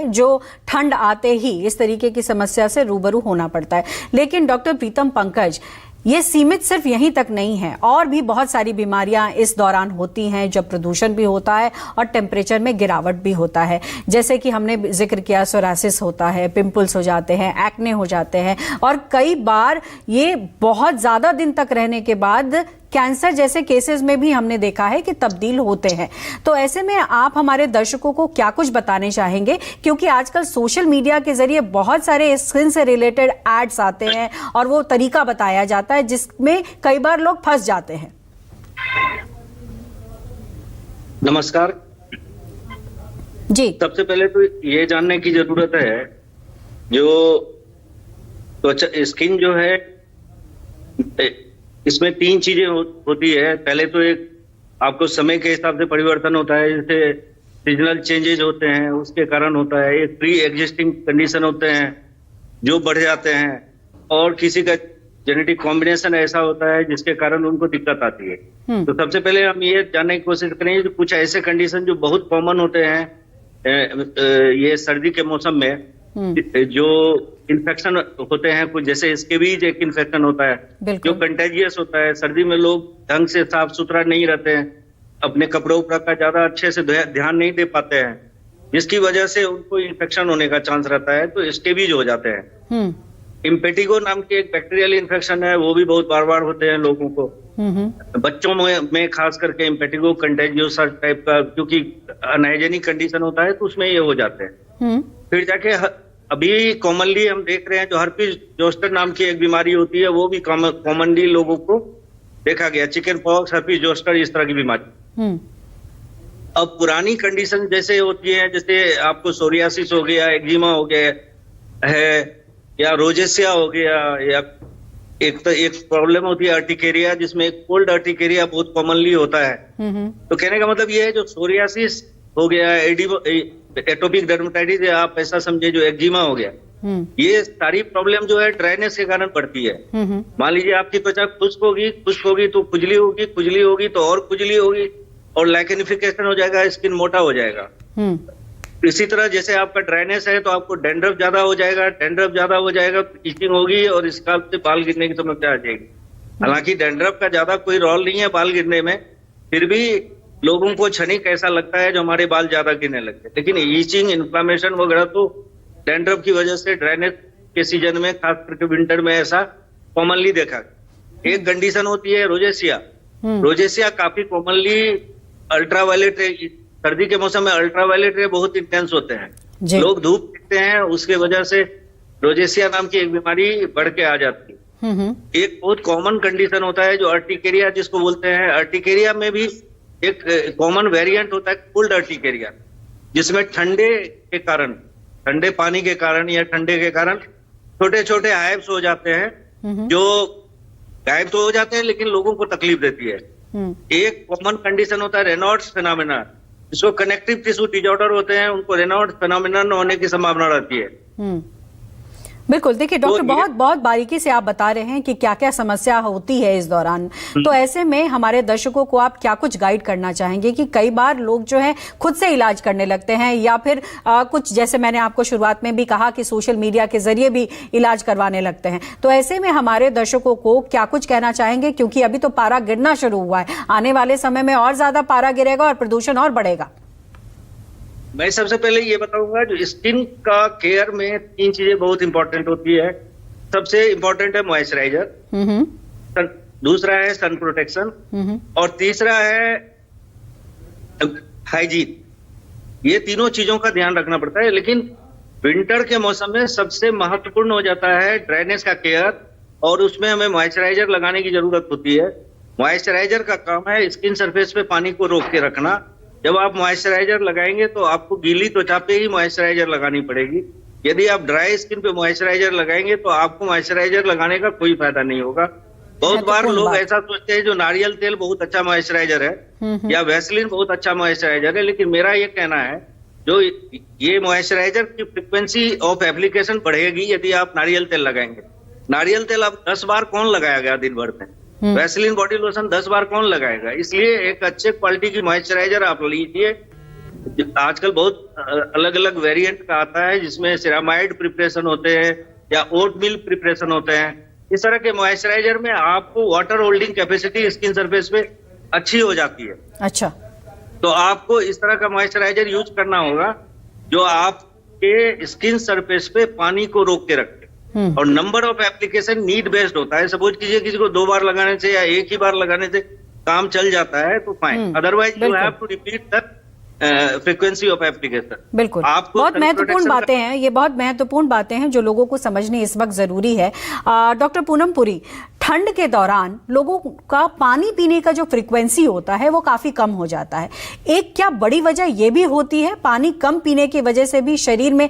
है जो ठंड आते ही इस तरीके की समस्या से रूबरू होना पड़ता है। लेकिन डॉक्टर प्रीतम पंकज, ये सीमित सिर्फ यहीं तक नहीं है, और भी बहुत सारी बीमारियां इस दौरान होती हैं जब प्रदूषण भी होता है और टेम्परेचर में गिरावट भी होता है। जैसे कि हमने जिक्र किया, सोरासिस होता है, पिंपल्स हो जाते हैं, एक्ने हो जाते हैं, और कई बार ये बहुत ज्यादा दिन तक रहने के बाद कैंसर जैसे केसेस में भी हमने देखा है कि तब्दील होते हैं। तो ऐसे में आप हमारे दर्शकों को क्या कुछ बताने चाहेंगे, क्योंकि आजकल सोशल मीडिया के जरिए बहुत सारे स्किन से रिलेटेड एड्स आते हैं और वो तरीका बताया जाता है जिसमें कई बार लोग फंस जाते हैं। नमस्कार जी। सबसे पहले तो ये जानने की जरूरत है, जो त्वचा स्किन जो है इसमें 3 चीजें होती है। पहले तो एक आपको समय के हिसाब से परिवर्तन होता है, जैसे सीजनल चेंजेज होते हैं उसके कारण होता है। एक प्री एग्जिस्टिंग कंडीशन होते हैं जो बढ़ जाते हैं, और किसी का जेनेटिक कॉम्बिनेशन ऐसा होता है जिसके कारण उनको दिक्कत आती है। तो सबसे पहले हम ये जानने की कोशिश करेंगे कि कुछ ऐसे कंडीशन जो बहुत कॉमन होते हैं ये सर्दी के मौसम में, जो इन्फेक्शन होते हैं कुछ, जैसे स्केबीज एक इन्फेक्शन होता है जो कंटेजियस होता है। सर्दी में लोग ढंग से साफ सुथरा नहीं रहते हैं, अपने कपड़ों पर का ज्यादा अच्छे से ध्यान नहीं दे पाते हैं, जिसकी वजह से उनको इन्फेक्शन होने का चांस रहता है, तो स्केबीज हो जाते हैं। इम्पेटिगो नाम की एक बैक्टीरियल इन्फेक्शन है, वो भी बहुत बार बार होते हैं लोगों को। बच्चों में खास करके इम्पेटिगो कंटेजियस टाइप का, क्योंकि अनहाइजेनिक कंडीशन होता है तो उसमें ये हो जाते हैं। फिर जाके अभी कॉमनली हम देख रहे हैं जो हर्पीज जोस्टर नाम की एक बीमारी होती है, वो भी कॉमनली लोगों को देखा गया। चिकन पॉक्स, हर्पीज जोस्टर, इस तरह की बीमारी। अब पुरानी कंडीशन जैसे होती है, जैसे आपको सोरियासिस हो गया, एक्जिमा हो गया है, या रोजेसिया हो गया, या एक प्रॉब्लम होती है अर्टिकेरिया, जिसमें कोल्ड अर्टिकेरिया बहुत कॉमनली होता है। तो कहने का मतलब ये है, जो सोरियासिस हो गया, एटोपिक डर्मेटाइटिस, या आप ऐसा समझे जो एक्जिमा हो गया, ये सारी प्रॉब्लम जो है ड्राइनेस के कारण बढ़ती है। मान लीजिए आपकी त्वचा खुश्क होगी तो खुजली होगी तो और खुजली होगी, और लैकेनिफिकेशन हो जाएगा, स्किन मोटा हो जाएगा। इसी तरह जैसे आपका ड्राइनेस है तो आपको डैंड्रफ ज्यादा हो जाएगा, इचिंग होगी और स्काल्प से बाल गिरने की समस्या आ जाएगी। हालांकि डैंड्रफ का ज्यादा कोई रोल नहीं है बाल गिरने में, फिर भी लोगों को क्षणिक ऐसा लगता है जो हमारे बाल ज्यादा गिरने लगते हैं, लेकिन ईचिंग, इन्फ्लामेशन वगैरह तो डैंड्रफ की वजह से ड्राइनेस के सीजन में, खास करके विंटर में, ऐसा कॉमनली देखा। एक कंडीशन होती है रोजेसिया। रोजेसिया काफी कॉमनली अल्ट्रावायलेट रे, सर्दी के मौसम में अल्ट्रावायलेट रे बहुत इंटेंस होते हैं, लोग धूप देखते हैं, उसके वजह से रोजेसिया नाम की एक बीमारी बढ़ के आ जाती है। एक बहुत कॉमन कंडीशन होता है जो अर्टिकेरिया जिसको बोलते हैं। अर्टिकेरिया में भी एक कॉमन वेरिएंट होता है कोल्ड अर्टिकेरिया, जिसमें ठंडे पानी के कारण या ठंडे के कारण छोटे छोटे हाइव्स हो जाते हैं, जो गायब तो हो जाते हैं लेकिन लोगों को तकलीफ देती है। एक कॉमन कंडीशन होता है रेनॉल्ड्स फिनोमेना, जिसको कनेक्टिव टिश्यू डिसऑर्डर होते हैं, उनको रेनॉल्ड्स फिनोमेना होने की संभावना रहती है। बिल्कुल। देखिए डॉक्टर, बहुत बहुत बारीकी से आप बता रहे हैं कि क्या क्या समस्या होती है इस दौरान। तो ऐसे में हमारे दर्शकों को आप क्या कुछ गाइड करना चाहेंगे कि कई बार लोग जो है खुद से इलाज करने लगते हैं, या फिर कुछ, जैसे मैंने आपको शुरुआत में भी कहा कि सोशल मीडिया के जरिए भी इलाज करवाने लगते हैं। तो ऐसे में हमारे दर्शकों को क्या कुछ कहना चाहेंगे, क्योंकि अभी तो पारा गिरना शुरू हुआ है, आने वाले समय में और ज्यादा पारा गिरेगा और प्रदूषण और बढ़ेगा। मैं सबसे पहले ये बताऊंगा, जो स्किन का केयर में 3 चीजें बहुत इंपॉर्टेंट होती है। सबसे इंपॉर्टेंट है मॉइस्चराइजर, दूसरा है सन प्रोटेक्शन, और तीसरा है हाइजीन। ये तीनों चीजों का ध्यान रखना पड़ता है, लेकिन विंटर के मौसम में सबसे महत्वपूर्ण हो जाता है ड्राइनेस का केयर, और उसमें हमें मॉइस्चराइजर लगाने की जरूरत होती है। मॉइस्चराइजर का काम है स्किन सरफेस पे पानी को रोक के रखना। जब आप मॉइस्चराइजर लगाएंगे तो आपको गीली त्वचा पे ही मॉइस्चराइजर लगानी पड़ेगी। यदि आप ड्राई स्किन पे मॉइस्चराइजर लगाएंगे तो आपको मॉइस्चराइजर लगाने का कोई फायदा नहीं होगा। बहुत बार लोग ऐसा सोचते हैं जो नारियल तेल बहुत अच्छा मॉइस्चराइजर है या वैसलीन बहुत अच्छा मॉइस्चराइजर है, लेकिन मेरा ये कहना है जो ये मॉइस्चराइजर की फ्रिक्वेंसी ऑफ एप्लीकेशन बढ़ेगी यदि आप नारियल तेल लगाएंगे। नारियल तेल आप 10 बार कौन लगाएगा दिन भर में? वैसलीन बॉडी लोशन 10 बार कौन लगाएगा? इसलिए एक अच्छे क्वालिटी की मॉइस्चराइजर आप लीजिए आजकल बहुत अलग अलग वेरिएंट का आता है, जिसमें सिरामाइड प्रिपरेशन होते हैं या ओट मिल प्रिपरेशन होते हैं। इस तरह के मॉइस्चराइजर में आपको water holding capacity skin surface पे अच्छी हो जाती है। अच्छा, तो आपको इस तरह का मॉइस्चराइजर यूज करना होगा जो आपके स्किन सरफेस पे पानी को रोक के रखे। और number of application need based होता है। सपोज कीजिए किसी को 2 बार लगाने से या एक ही बार लगाने से काम चल जाता है तो fine, otherwise you have to repeat the frequency of application. बिल्कुल, आपको बहुत महत्वपूर्ण बातें हैं, ये बहुत महत्वपूर्ण बातें हैं जो लोगों को समझनी इस वक्त जरूरी है। डॉक्टर पूनम पुरी, ठंड के दौरान लोगों का पानी पीने का जो फ्रीक्वेंसी होता है वो काफी कम हो जाता है। एक क्या बड़ी वजह ये भी होती है पानी कम पीने की वजह से भी शरीर में